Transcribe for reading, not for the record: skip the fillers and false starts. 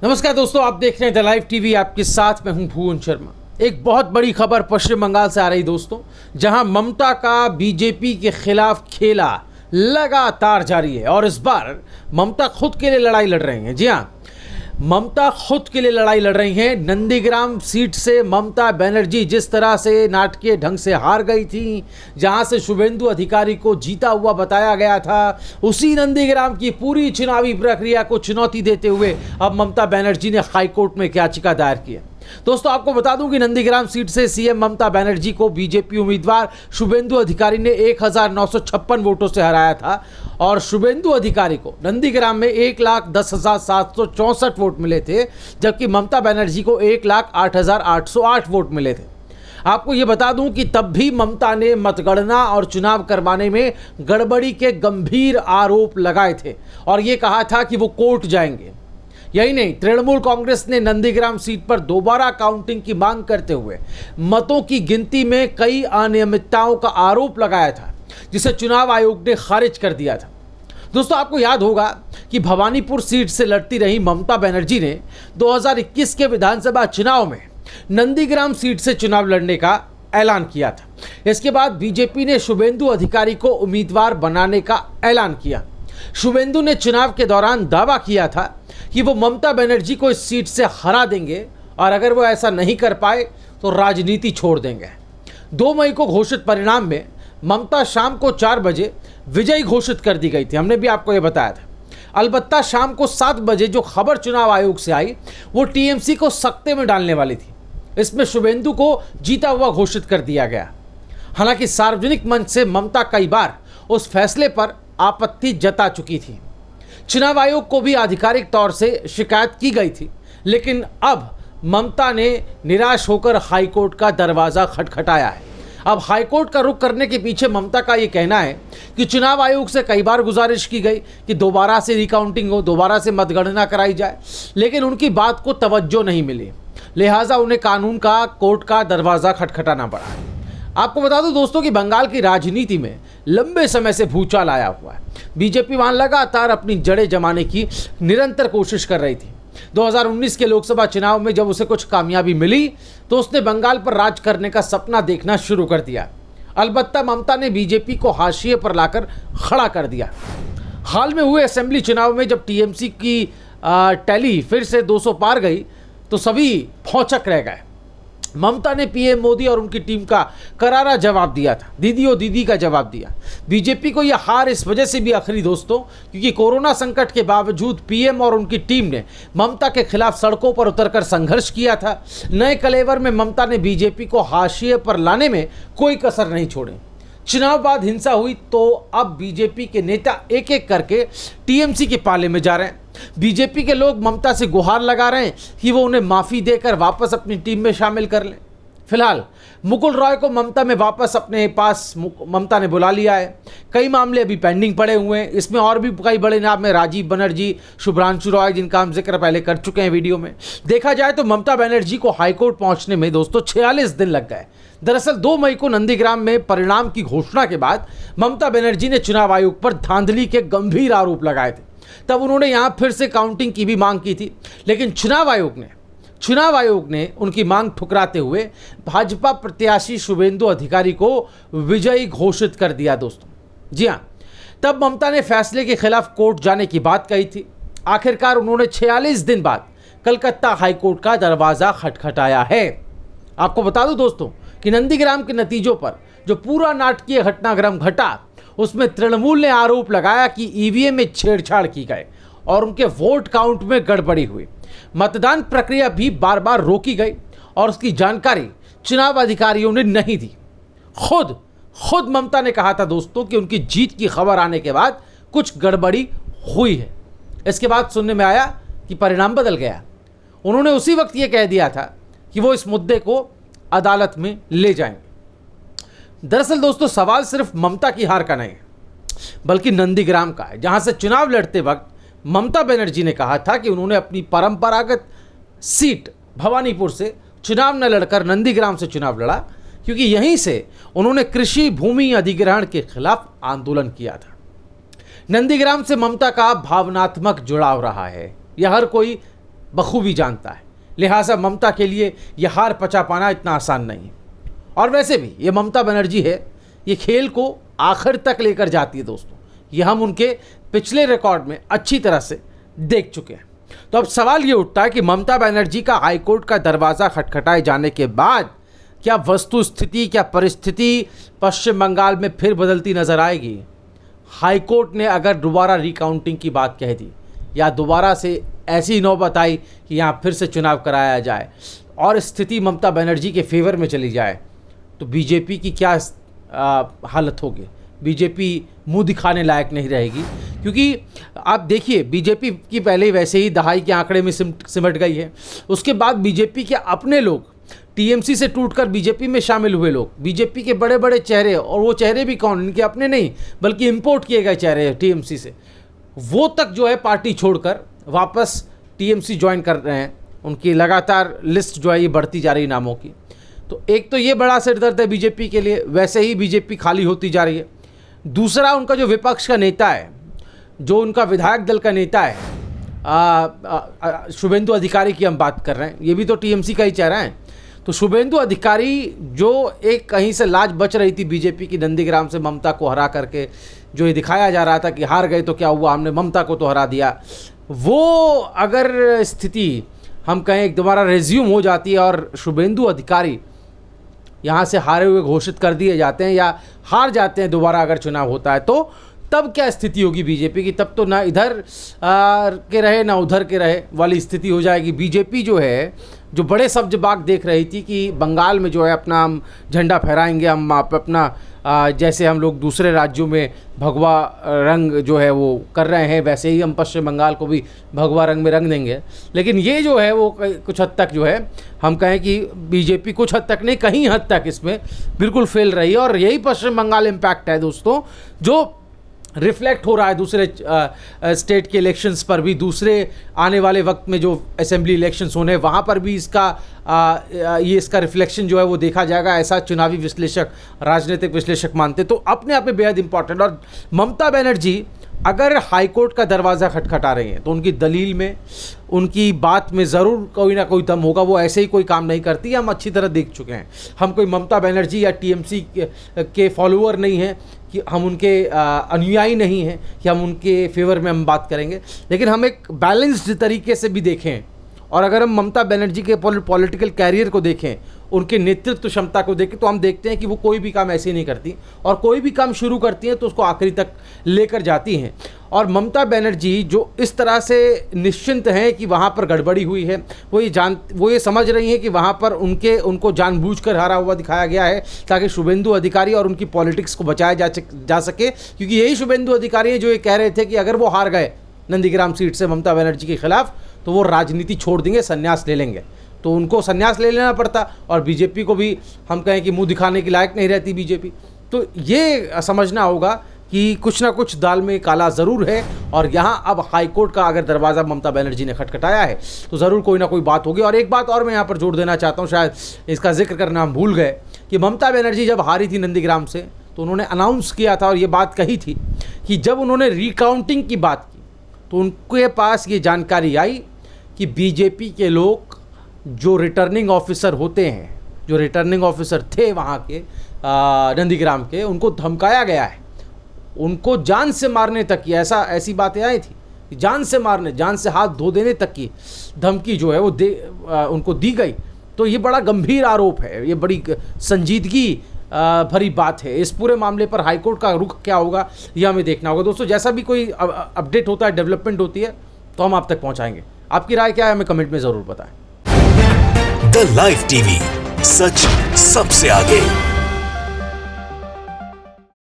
नमस्कार दोस्तों, आप देख रहे हैं द लाइव टीवी। आपके साथ मैं हूं भुवन शर्मा। एक बहुत बड़ी खबर पश्चिम बंगाल से आ रही दोस्तों, जहां ममता का बीजेपी के खिलाफ खेला लगातार जारी है और इस बार ममता खुद के लिए लड़ाई लड़ रही हैं। जी हाँ, ममता खुद के लिए लड़ाई लड़ रही हैं। नंदीग्राम सीट से ममता बनर्जी जिस तरह से नाटकीय ढंग से हार गई थी, जहां से शुभेंदु अधिकारी को जीता हुआ बताया गया था, उसी नंदीग्राम की पूरी चुनावी प्रक्रिया को चुनौती देते हुए अब ममता बनर्जी ने हाईकोर्ट में एक याचिका दायर की है। दोस्तों, आपको बता दूं कि नंदीग्राम सीट से सीएम ममता बनर्जी को बीजेपी उम्मीदवार शुभेंदु अधिकारी ने 1956 वोटों से हराया था और शुभेंदु अधिकारी को नंदीग्राम में 1,10,764 वोट मिले थे, जबकि ममता बनर्जी को 1,08,808 वोट मिले थे। आपको ये बता दूं कि तब भी ममता ने मतगणना और चुनाव करवाने में गड़बड़ी के गंभीर आरोप लगाए थे और ये कहा था कि वो कोर्ट जाएंगे। यही नहीं, तृणमूल कांग्रेस ने नंदीग्राम सीट पर दोबारा काउंटिंग की मांग करते हुए मतों की गिनती में कई अनियमितताओं का आरोप लगाया था, जिसे चुनाव आयोग ने खारिज कर दिया था। दोस्तों, आपको याद होगा कि भवानीपुर सीट से लड़ती रही ममता बनर्जी ने 2021 के विधानसभा चुनाव में नंदीग्राम सीट से चुनाव लड़ने का ऐलान किया था। इसके बाद बीजेपी ने शुभेंदु अधिकारी को उम्मीदवार बनाने का ऐलान किया। शुभेंदु ने चुनाव के दौरान दावा किया था कि वो ममता बनर्जी को इस सीट से हरा देंगे और अगर वो ऐसा नहीं कर पाए तो राजनीति छोड़ देंगे। 2 मई को घोषित परिणाम में ममता शाम को 4 बजे विजयी घोषित कर दी गई थी। हमने भी आपको ये बताया था। अलबत्ता शाम को 7 बजे जो खबर चुनाव आयोग से आई वो टीएमसी को सख्ते में डालने वाली थी। इसमें शुभेंदु को जीता हुआ घोषित कर दिया गया। हालांकि सार्वजनिक मंच से ममता कई बार उस फैसले पर आपत्ति जता चुकी थी। चुनाव आयोग को भी आधिकारिक तौर से शिकायत की गई थी, लेकिन अब ममता ने निराश होकर हाईकोर्ट का दरवाज़ा खटखटाया है। अब हाईकोर्ट का रुख करने के पीछे ममता का ये कहना है कि चुनाव आयोग से कई बार गुजारिश की गई कि दोबारा से रिकाउंटिंग हो, दोबारा से मतगणना कराई जाए, लेकिन उनकी बात को तवज्जो नहीं मिली, लिहाजा उन्हें कानून का कोर्ट का दरवाज़ा खटखटाना पड़ा है। आपको बता दूं दोस्तों कि बंगाल की राजनीति में लंबे समय से भूचाल आया हुआ है। बीजेपी वहां लगातार अपनी जड़ें जमाने की निरंतर कोशिश कर रही थी। 2019 के लोकसभा चुनाव में जब उसे कुछ कामयाबी मिली तो उसने बंगाल पर राज करने का सपना देखना शुरू कर दिया। अलबत्ता ममता ने बीजेपी को हाशिए पर लाकर खड़ा कर दिया। हाल में हुए असेंबली चुनाव में जब टीएमसी की टैली फिर से 200 पार गई तो सभी भौंचक रह गए। ममता ने पीएम मोदी और उनकी टीम का करारा जवाब दिया था, दीदी ओ दीदी का जवाब दिया। बीजेपी को यह हार इस वजह से भी आखिरी दोस्तों, क्योंकि कोरोना संकट के बावजूद पीएम और उनकी टीम ने ममता के खिलाफ सड़कों पर उतरकर संघर्ष किया था। नए कलेवर में ममता ने बीजेपी को हाशिए पर लाने में कोई कसर नहीं छोड़ी। चुनाव बाद हिंसा हुई तो अब बीजेपी के नेता एक एक करके टीएमसी के पाले में जा रहे हैं। बीजेपी के लोग ममता से गुहार लगा रहे हैं कि वो उन्हें माफ़ी देकर वापस अपनी टीम में शामिल कर लें। फिलहाल मुकुल रॉय को ममता में वापस अपने पास ममता ने बुला लिया है। कई मामले अभी पेंडिंग पड़े हुए हैं। इसमें और भी कई बड़े नाम हैं, राजीव बनर्जी, शुभ्रांशु रॉय, जिनका हम जिक्र पहले कर चुके हैं वीडियो में। देखा जाए तो ममता बनर्जी को हाईकोर्ट पहुंचने में दोस्तों 46 दिन लग गए। दरअसल 2 मई को नंदीग्राम में परिणाम की घोषणा के बाद ममता बनर्जी ने चुनाव आयोग पर धांधली के गंभीर आरोप लगाए थे। तब उन्होंने यहां फिर से काउंटिंग की भी मांग की थी, लेकिन चुनाव आयोग ने उनकी मांग ठुकराते हुए भाजपा प्रत्याशी शुभेंदु अधिकारी को विजयी घोषित कर दिया दोस्तों। जी हां, तब ममता ने फैसले के खिलाफ कोर्ट जाने की बात कही थी। आखिरकार उन्होंने 46 दिन बाद कलकत्ता हाईकोर्ट का दरवाज़ा खटखटाया है। आपको बता दूं दोस्तों कि नंदीग्राम के नतीजों पर जो पूरा नाटकीय घटनाक्रम घटा, उसमें तृणमूल ने आरोप लगाया कि ईवीएम में छेड़छाड़ की गई और उनके वोट काउंट में गड़बड़ी हुई। मतदान प्रक्रिया भी बार बार रोकी गई और उसकी जानकारी चुनाव अधिकारियों ने नहीं दी। खुद ममता ने कहा था दोस्तों कि उनकी जीत की खबर आने के बाद कुछ गड़बड़ी हुई है। इसके बाद सुनने में आया कि परिणाम बदल गया। उन्होंने उसी वक्त ये कह दिया था कि वो इस मुद्दे को अदालत में ले जाएंगे। दरअसल दोस्तों, सवाल सिर्फ ममता की हार का नहीं है, बल्कि नंदीग्राम का है, जहां से चुनाव लड़ते वक्त ममता बनर्जी ने कहा था कि उन्होंने अपनी परंपरागत सीट भवानीपुर से चुनाव न लड़कर नंदीग्राम से चुनाव लड़ा, क्योंकि यहीं से उन्होंने कृषि भूमि अधिग्रहण के खिलाफ आंदोलन किया था। नंदीग्राम से ममता का भावनात्मक जुड़ाव रहा है, यह हर कोई बखूबी जानता है। लिहाजा ममता के लिए यह हार पचा पाना इतना आसान नहीं है। और वैसे भी ये ममता बनर्जी है, ये खेल को आखिर तक लेकर जाती है दोस्तों। ये हम उनके पिछले रिकॉर्ड में अच्छी तरह से देख चुके हैं। तो अब सवाल ये उठता है कि ममता बनर्जी का हाईकोर्ट का दरवाज़ा खटखटाए जाने के बाद क्या वस्तु स्थिति, क्या परिस्थिति पश्चिम बंगाल में फिर बदलती नजर आएगी? हाईकोर्ट ने अगर दोबारा रिकाउंटिंग की बात कह दी या दोबारा से ऐसी नौबत आई कि यहाँ फिर से चुनाव कराया जाए और स्थिति ममता बनर्जी के फेवर में चली जाए, तो बीजेपी की क्या हालत होगी? बीजेपी मुंह दिखाने लायक नहीं रहेगी। क्योंकि आप देखिए, बीजेपी की पहले वैसे ही दहाई के आंकड़े में सिमट गई है। उसके बाद बीजेपी के अपने लोग, टीएमसी से टूटकर बीजेपी में शामिल हुए लोग, बीजेपी के बड़े बड़े चेहरे, और वो चेहरे भी कौन, इनके अपने नहीं बल्कि इंपोर्ट किए गए चेहरे टीएमसी से, वो तक जो है पार्टी छोड़कर वापस टीएमसी ज्वाइन कर रहे हैं। उनकी लगातार लिस्ट जो है ये बढ़ती जा रही नामों की। तो एक तो ये बड़ा सिरदर्द है बीजेपी के लिए, वैसे ही बीजेपी खाली होती जा रही है। दूसरा, उनका जो विपक्ष का नेता है, जो उनका विधायक दल का नेता है, शुभेंदु अधिकारी की हम बात कर रहे हैं, ये भी तो टीएमसी का ही चेहरा है। तो शुभेंदु अधिकारी जो एक कहीं से लाज बच रही थी बीजेपी की, नंदीग्राम से ममता को हरा करके जो ये दिखाया जा रहा था कि हार गए तो क्या हुआ, हमने ममता को तो हरा दिया, वो अगर स्थिति हम कहें दोबारा रेज्यूम हो जाती है और शुभेंदु अधिकारी यहाँ से हारे हुए घोषित कर दिए जाते हैं या हार जाते हैं दोबारा अगर चुनाव होता है, तो तब क्या स्थिति होगी बीजेपी की? तब तो ना इधर के रहे ना उधर के रहे वाली स्थिति हो जाएगी। बीजेपी जो है, जो बड़े सब्ज बाग देख रही थी कि बंगाल में जो है अपना हम झंडा फहराएंगे, हम अपना जैसे हम लोग दूसरे राज्यों में भगवा रंग जो है वो कर रहे हैं, वैसे ही हम पश्चिम बंगाल को भी भगवा रंग में रंग देंगे। लेकिन ये जो है वो कुछ हद तक जो है हम कहें कि बीजेपी कुछ हद तक नहीं, कहीं हद तक इसमें बिल्कुल फेल रही है। और यही पश्चिम बंगाल इम्पैक्ट है दोस्तों, जो रिफ्लेक्ट हो रहा है दूसरे स्टेट के इलेक्शंस पर भी, दूसरे आने वाले वक्त में जो असेंबली इलेक्शंस होने हैं वहाँ पर भी इसका रिफ्लेक्शन जो है वो देखा जाएगा, ऐसा चुनावी विश्लेषक, राजनीतिक विश्लेषक मानते। तो अपने आप में बेहद इंपॉर्टेंट। और ममता बनर्जी अगर हाईकोर्ट का दरवाज़ा खटखटा रही हैं तो उनकी दलील में, उनकी बात में ज़रूर कोई ना कोई दम होगा। वो ऐसे ही कोई काम नहीं करती, हम अच्छी तरह देख चुके हैं। हम कोई ममता बनर्जी या टीएमसी के फॉलोअर नहीं हैं कि हम उनके अनुयायी नहीं हैं कि हम उनके फेवर में हम बात करेंगे, लेकिन हम एक बैलेंस्ड तरीके से भी देखें। और अगर हम ममता बनर्जी के पॉलिटिकल कैरियर को देखें, उनके नेतृत्व क्षमता को देखें, तो हम देखते हैं कि वो कोई भी काम ऐसे नहीं करती, और कोई भी काम शुरू करती हैं तो उसको आखिरी तक लेकर जाती हैं। और ममता बनर्जी जो इस तरह से निश्चिंत हैं कि वहाँ पर गड़बड़ी हुई है, वो ये समझ रही हैं कि वहाँ पर उनको जानबूझकर हारा हुआ दिखाया गया है ताकि शुभेंदु अधिकारी और उनकी पॉलिटिक्स को बचाया जा सके। क्योंकि यही शुभेंदु अधिकारी हैं जो ये कह रहे थे कि अगर वो हार गए नंदीग्राम सीट से ममता बनर्जी के खिलाफ तो वो राजनीति छोड़ देंगे, संन्यास ले लेंगे। तो उनको संन्यास ले लेना पड़ता, और बीजेपी को भी हम कहें कि मुंह दिखाने के लायक नहीं रहती बीजेपी। तो ये समझना होगा कि कुछ ना कुछ दाल में काला ज़रूर है। और यहाँ अब हाईकोर्ट का अगर दरवाज़ा ममता बनर्जी ने खटखटाया है तो ज़रूर कोई ना कोई बात होगी। और एक बात और मैं यहाँ पर जोड़ देना चाहता हूँ, शायद इसका जिक्र करना हम भूल गए, कि ममता बनर्जी जब हारी थी नंदीग्राम से तो उन्होंने अनाउंस किया था और ये बात कही थी कि जब उन्होंने रिकाउंटिंग की बात की तो उनके पास ये जानकारी आई कि बीजेपी के लोग जो रिटर्निंग ऑफिसर होते हैं, जो रिटर्निंग ऑफिसर थे वहाँ के नंदीग्राम के, उनको धमकाया गया है, उनको जान से मारने तक की ऐसी बातें आई थी, जान से मारने, जान से हाथ धो देने तक की धमकी जो है वो उनको दी गई। तो ये बड़ा गंभीर आरोप है, ये बड़ी संजीदगी भरी बात है। इस पूरे मामले पर हाईकोर्ट का रुख क्या होगा यह हमें देखना होगा। दोस्तों, जैसा भी कोई अपडेट होता है, डेवलपमेंट होती है, तो हम आप तक पहुंचाएंगे। आपकी राय क्या है हमें कमेंट में ज़रूर बताएं। द लाइव टीवी, सच सबसे आगे।